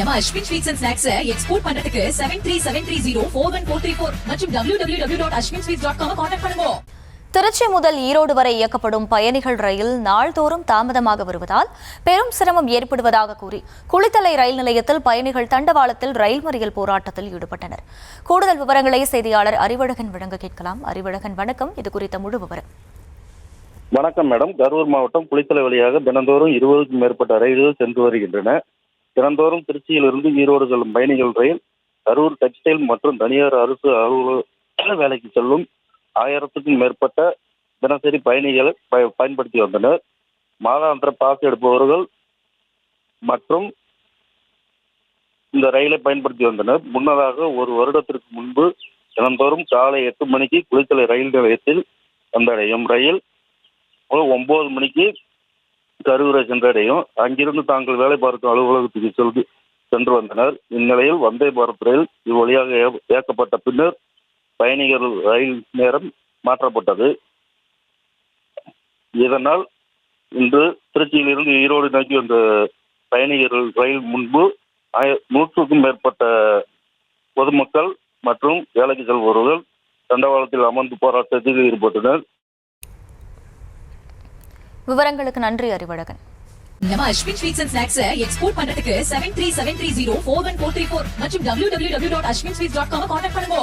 நம்ம Ashwin sweets and snacks export பண்றதுக்கு 7373041434 மற்றும் www.ashwinsweets.com கான்டாக்ட் பண்ணுங்க. திருச்சி முதல் ஈரோடு வரை இயக்கப்படும் பயணிகள் ரயில் நாள்தோறும் தாமதமாக வருவதால் பெரும் சிரமம் ஏற்படுவதாக கூறி குளித்தலை ரயில் நிலையத்தில் பயணிகள் தண்டவாளத்தில் ரயில் மறியல் போராட்டத்தில் ஈடுபட்டனர். கூடுதல் விவரங்களை செய்தியாளர் அறிவழகன் வழங்க கேட்கலாம். அறிவழகன், வணக்கம். இது குறித்த முழு விவரம். வணக்கம் மேடம். கரூர் மாவட்டம் குளித்தலை வழியாக தினந்தோறும் 20க்கும் மேற்பட்ட ரயில்கள் சென்று வருகின்றன. தினந்தோறும் திருச்சியிலிருந்து ஈரோடு செல்லும் பயணிகள் ரயில் கரூர் டெக்ஸ்டைல் மற்றும் தனியார் அரசு அலுவலக வேலைக்கு செல்லும் 1000க்கும் மேற்பட்ட தினசரி பயணிகளை பயன்படுத்தி வந்தனர். மாதாந்திர பாஸ் எடுப்பவர்கள் மற்றும் இந்த ரயிலை பயன்படுத்தி வந்தனர். முன்னதாக ஒரு வருடத்திற்கு முன்பு தினந்தோறும் காலை 8 மணிக்கு குளித்தலை ரயில் நிலையத்தில் வந்தடையும் ரயில் 9 மணிக்கு கரூரை சென்றடையும். அங்கிருந்து தாங்கள் வேலை பார்க்கும் அலுவலகத்துக்கு சென்று வந்தனர். இந்நிலையில் வந்தே பாரத் ரயில் இவ்வழியாக இயக்கப்பட்ட பின்னர் பயணிகள் ரயில் நேரம் மாற்றப்பட்டது. இதனால் இன்று திருச்சியிலிருந்து ஈரோடு நோக்கி வந்த பயணிகள் ரயில் முன்பு 100க்கும் மேற்பட்ட பொதுமக்கள் மற்றும் வேலைக்கு செல்பவர்கள் தண்டவாளத்தில் அமர்ந்து போராட்டத்தில் ஈடுபட்டனர். விவரங்களுக்கு நன்றி அறிவழகன். நம்ம Ashwin sweets and snacks export பண்றதுக்கு 7373041434 மற்றும் www.ashwinsweets.com கான்டாக்ட் பண்ணுங்க.